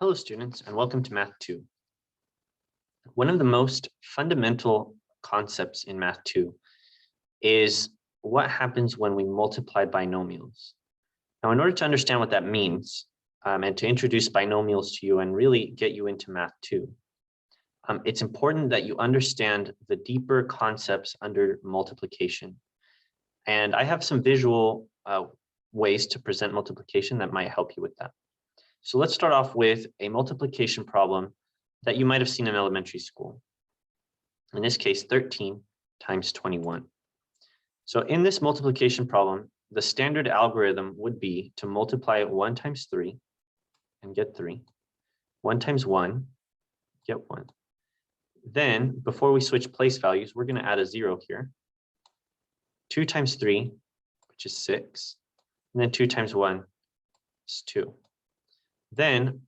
Hello students and welcome to Math 2. One of the most fundamental concepts in Math 2 is what happens when we multiply binomials. Now in order to understand what that means and to introduce binomials to you and really get you into Math 2, it's important that you understand the deeper concepts under multiplication. And I have some visual ways to present multiplication that might help you with that. So let's start off with a multiplication problem that you might have seen in elementary school. In this case, 13 times 21. So in this multiplication problem, the standard algorithm would be to multiply 1 times 3 and get 3. 1 times 1, get 1. Then, before we switch place values, we're going to add a 0 here. 2 times 3, which is 6. And then 2 times 1 is 2. Then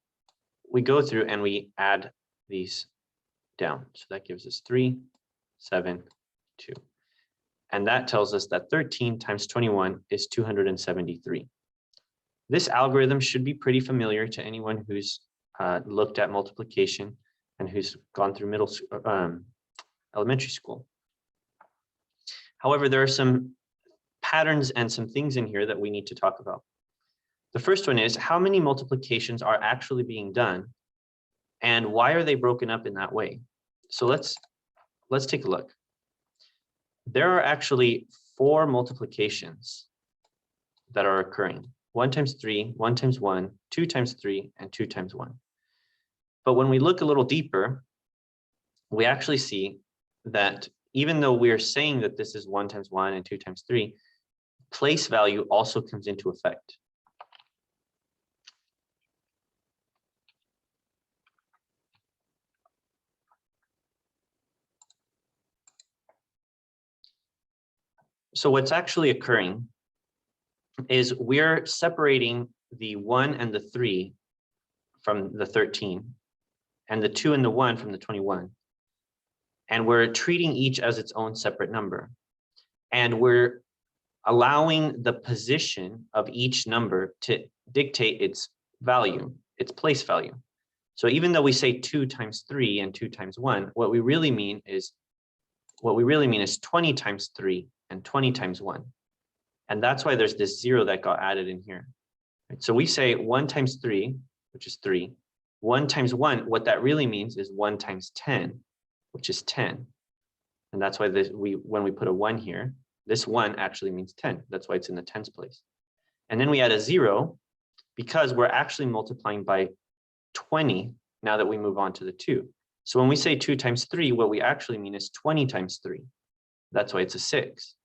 we go through and we add these down. So that gives us 3, 7, 2. And that tells us that 13 times 21 is 273. This algorithm should be pretty familiar to anyone who's looked at multiplication and who's gone through elementary school. However, there are some patterns and some things in here that we need to talk about. The first one is how many multiplications are actually being done and why are they broken up in that way? So let's take a look. There are actually 4 multiplications that are occurring. 1 times 3, 1 times 1, 2 times 3, and 2 times 1. But when we look a little deeper, we actually see that even though we're saying that this is 1 times 1 and 2 times 3, place value also comes into effect. So what's actually occurring is we're separating the 1 and the 3 from the 13 and the 2 and the 1 from the 21. And we're treating each as its own separate number. And we're allowing the position of each number to dictate its value, its place value. So even though we say 2 times 3 and 2 times 1, what we really mean is 20 times 3 and 20 times 1. And that's why there's this 0 that got added in here. Right? So we say 1 times 3, which is 3. 1 times 1, what that really means is 1 times 10, which is 10. And that's why when we put a 1 here, this 1 actually means 10. That's why it's in the tens place. And then we add a 0 because we're actually multiplying by 20 now that we move on to the 2. So when we say 2 times 3, what we actually mean is 20 times 3. That's why it's a 6.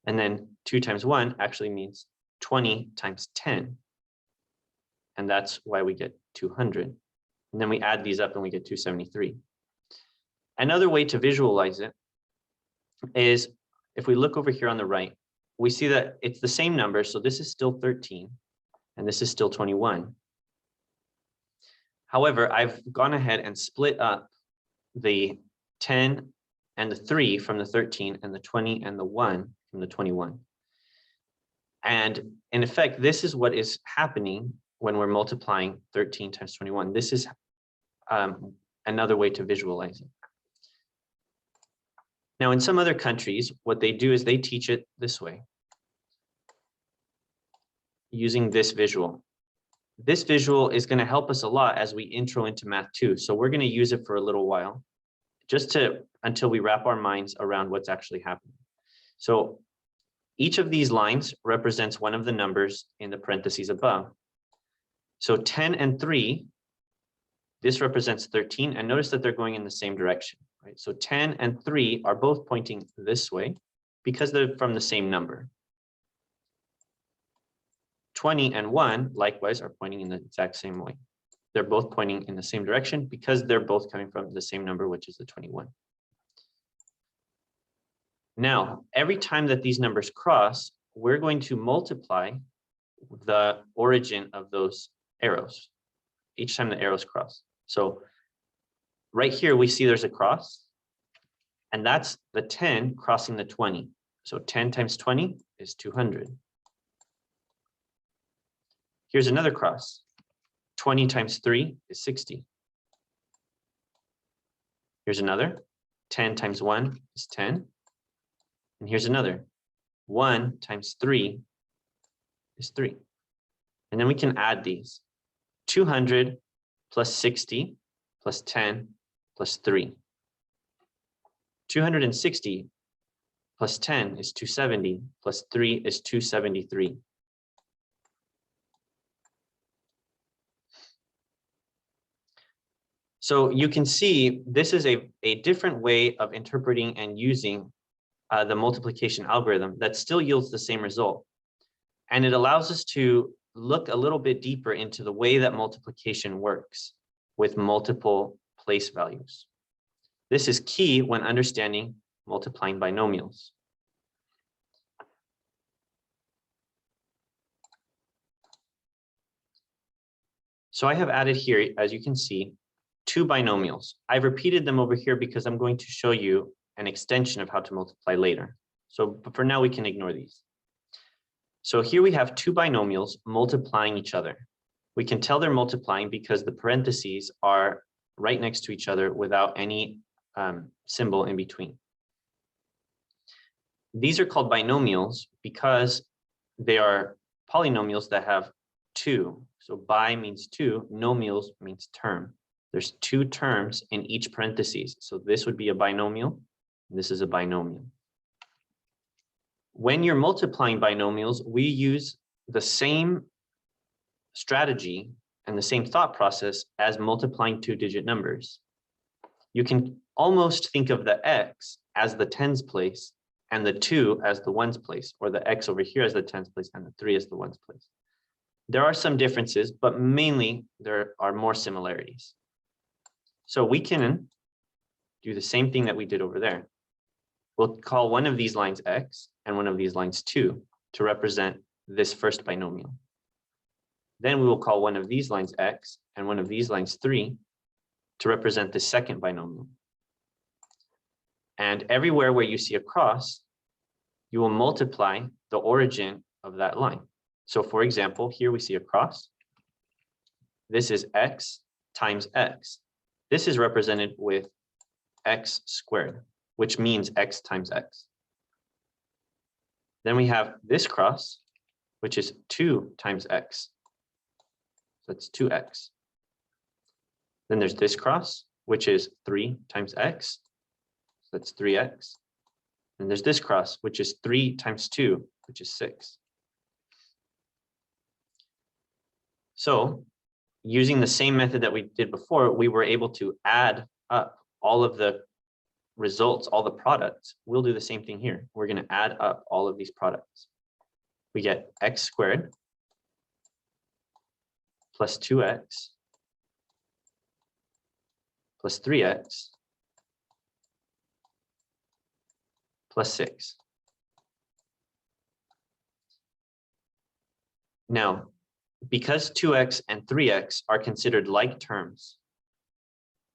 And then 2 times 1 actually means 20 times 10. And that's why we get 200. And then we add these up and we get 273. Another way to visualize it is if we look over here on the right, we see that it's the same number. So this is still 13 and this is still 21. However, I've gone ahead and split up the 10 and the 3 from the 13 and the 20 and the 1 from the 21. And in effect, this is what is happening when we're multiplying 13 times 21. This is another way to visualize it. Now, in some other countries, what they do is they teach it this way, using this visual. This visual is going to help us a lot as we intro into Math 2. So we're going to use it for a little while, until we wrap our minds around what's actually happening. So each of these lines represents one of the numbers in the parentheses above. So 10 and 3, this represents 13, and notice that they're going in the same direction, right? So 10 and 3 are both pointing this way because they're from the same number. 20 and 1, likewise, are pointing in the exact same way. They're both pointing in the same direction because they're both coming from the same number, which is the 21. Now, every time that these numbers cross, we're going to multiply the origin of those arrows each time the arrows cross. So right here, we see there's a cross, and that's the 10 crossing the 20. So 10 times 20 is 200. Here's another cross. 20 times 3 is 60. Here's another. 10 times 1 is 10. And here's another. 1 times 3 is 3. And then we can add these. 200 plus 60 plus 10 plus 3. 260 plus 10 is 270 plus 3 is 273. So you can see this is a different way of interpreting and using the multiplication algorithm that still yields the same result. And it allows us to look a little bit deeper into the way that multiplication works with multiple place values. This is key when understanding multiplying binomials. So I have added here, as you can see, 2 binomials. I've repeated them over here because I'm going to show you an extension of how to multiply later. But for now, we can ignore these. So here we have 2 binomials multiplying each other. We can tell they're multiplying because the parentheses are right next to each other without any symbol in between. These are called binomials because they are polynomials that have 2. So bi means 2, nomials means term. There's 2 terms in each parentheses. So this would be a binomial. This is a binomial. When you're multiplying binomials, we use the same strategy and the same thought process as multiplying 2-digit numbers. You can almost think of the x as the tens place and the 2 as the ones place, or the x over here as the tens place and the 3 as the ones place. There are some differences, but mainly there are more similarities. So we can do the same thing that we did over there. We'll call one of these lines x and one of these lines 2 to represent this first binomial. Then we will call one of these lines x and one of these lines 3 to represent the second binomial. And everywhere where you see a cross, you will multiply the origin of that line. So for example, here we see a cross. This is x times x. This is represented with x squared, which means x times x. Then we have this cross, which is 2 times x. So that's 2x. Then there's this cross, which is 3 times x. So that's 3x. And there's this cross, which is 3 times 2, which is 6. So using the same method that we did before, we were able to add up all of the results, all the products. We'll do the same thing here. We're going to add up all of these products. We get x squared plus 2x plus 3x plus 6. Now, because 2x and 3x are considered like terms,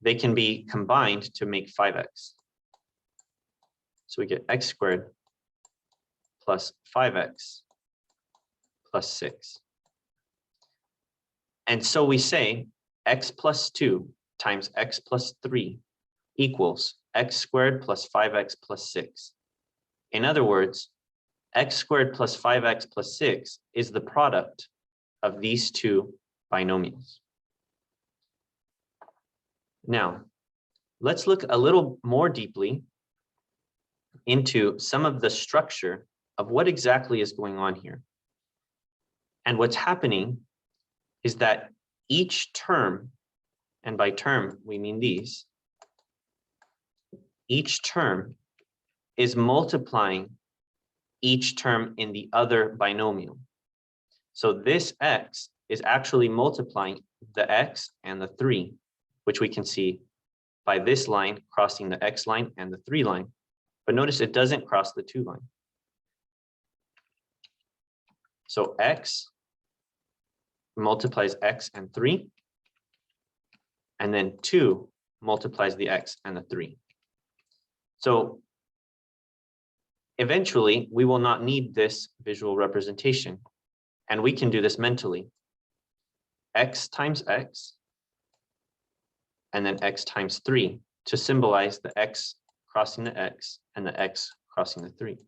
they can be combined to make 5x. So we get x squared plus 5x plus 6. And so we say x plus 2 times x plus 3 equals x squared plus 5x plus 6. In other words, x squared plus 5x plus 6 is the product of these 2 binomials. Now, let's look a little more deeply into some of the structure of what exactly is going on here. And what's happening is that each term, and by term we mean these, each term is multiplying each term in the other binomial. So this x is actually multiplying the x and the 3, which we can see by this line crossing the x line and the 3 line. But notice it doesn't cross the 2 line. So x multiplies x and 3, and then 2 multiplies the x and the 3. So eventually, we will not need this visual representation, and we can do this mentally. x times x, and then x times 3 to symbolize the x crossing the x and the x crossing the 3.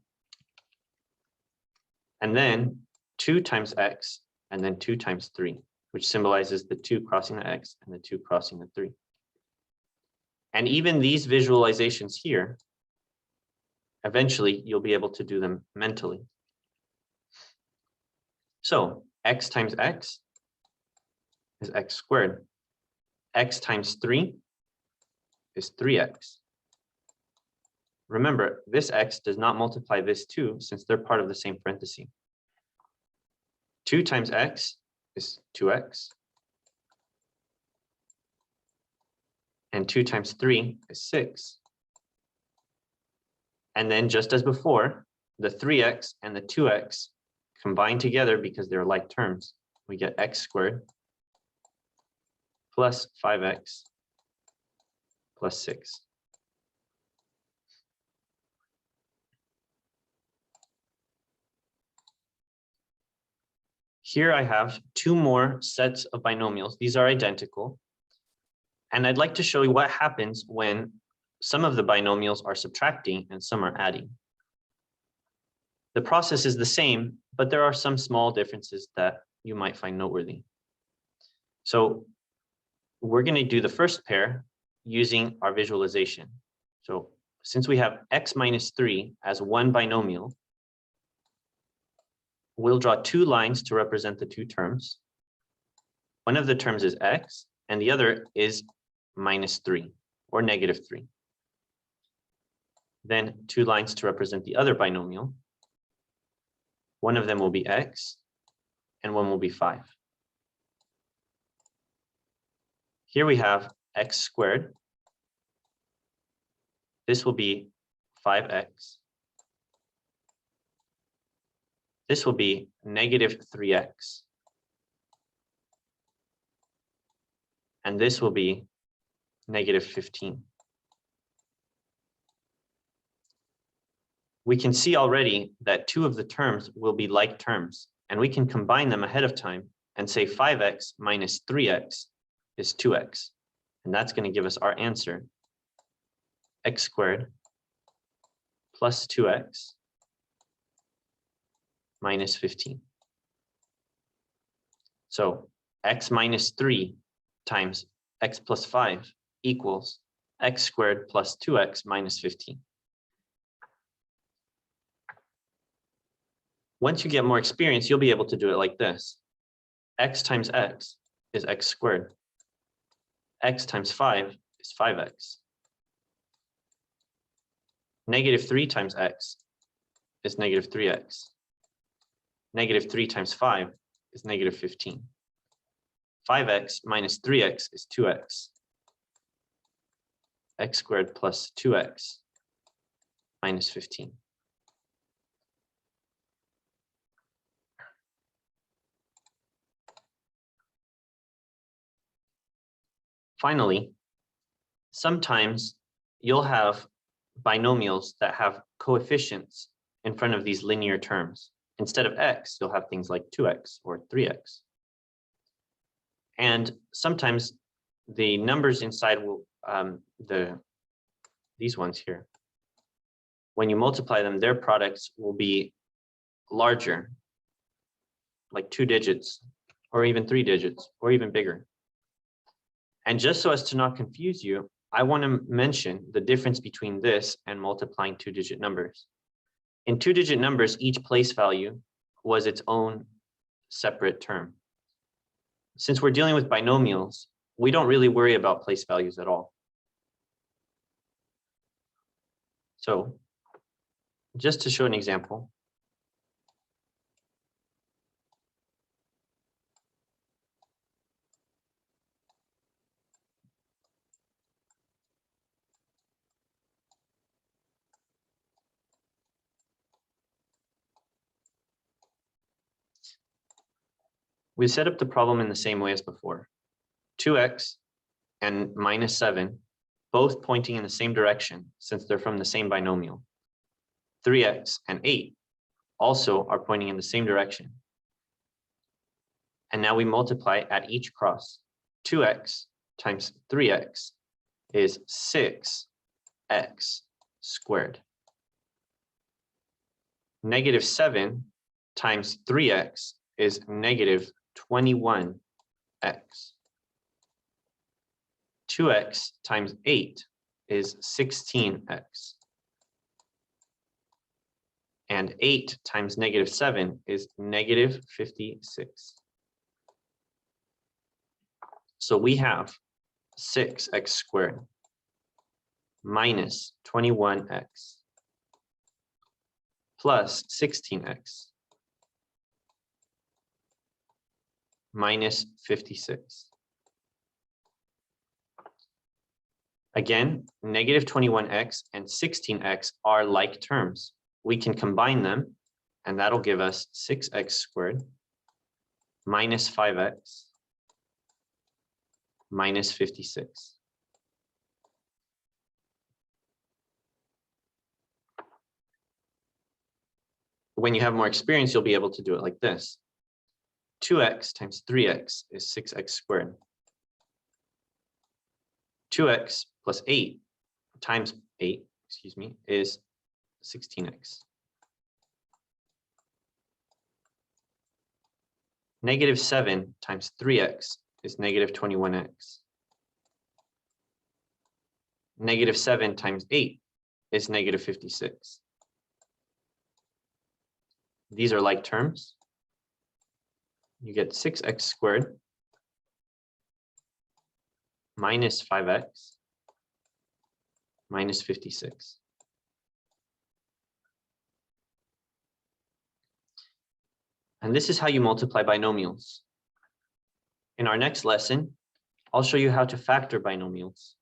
And then 2 times x, and then 2 times 3, which symbolizes the 2 crossing the x and the 2 crossing the 3. And even these visualizations here, eventually you'll be able to do them mentally. So x times x is x squared. X times 3 is 3x. Remember, this x does not multiply this 2 since they're part of the same parenthesis. 2 times x is 2x. And 2 times 3 is 6. And then just as before, the 3x and the 2x combine together because they're like terms. We get x squared plus 5x plus 6. Here I have 2 more sets of binomials. These are identical. And I'd like to show you what happens when some of the binomials are subtracting and some are adding. The process is the same, but there are some small differences that you might find noteworthy. So we're going to do the first pair using our visualization. So since we have x minus 3 as one binomial, we'll draw 2 lines to represent the 2 terms. One of the terms is x, and the other is minus 3 or negative 3. Then 2 lines to represent the other binomial. One of them will be x, and one will be 5. Here we have x squared. This will be 5x. This will be negative 3x. And this will be negative 15. We can see already that 2 of the terms will be like terms, and we can combine them ahead of time and say 5x minus 3x is 2x. And that's going to give us our answer, x squared plus 2x minus 15. So x minus 3 times x plus 5 equals x squared plus 2x minus 15. Once you get more experience, you'll be able to do it like this. X times x is x squared. X times 5 is 5x. Negative 3 times x is negative 3x. Negative 3 times 5 is negative 15. 5x minus 3x is 2x. X squared plus 2x minus 15. Finally, sometimes you'll have binomials that have coefficients in front of these linear terms. Instead of x, you'll have things like 2x or 3x. And sometimes the numbers inside will, these ones here, when you multiply them, their products will be larger, like 2 digits, or even 3 digits, or even bigger. And just so as to not confuse you, I want to mention the difference between this and multiplying 2-digit numbers. In 2-digit numbers, each place value was its own separate term. Since we're dealing with binomials, we don't really worry about place values at all. So just to show an example, we set up the problem in the same way as before. 2x and minus 7, both pointing in the same direction since they're from the same binomial. 3x and 8 also are pointing in the same direction. And now we multiply at each cross. 2x times 3x is 6x squared. Negative 7 times 3x is negative 21x. 2x times 8 is 16x. And 8 times negative 7 is negative 56. So we have 6x squared minus 21x plus 16x minus 56. Again, negative 21x and 16x are like terms. We can combine them, and that'll give us 6x squared minus 5x minus 56. When you have more experience, you'll be able to do it like this. 2x times 3x is 6x squared. 2x plus 8 times 8, is 16x. Negative 7 times 3x is negative 21x. Negative 7 times 8 is negative 56. These are like terms. You get 6x squared minus 5x minus 56. And this is how you multiply binomials. In our next lesson, I'll show you how to factor binomials.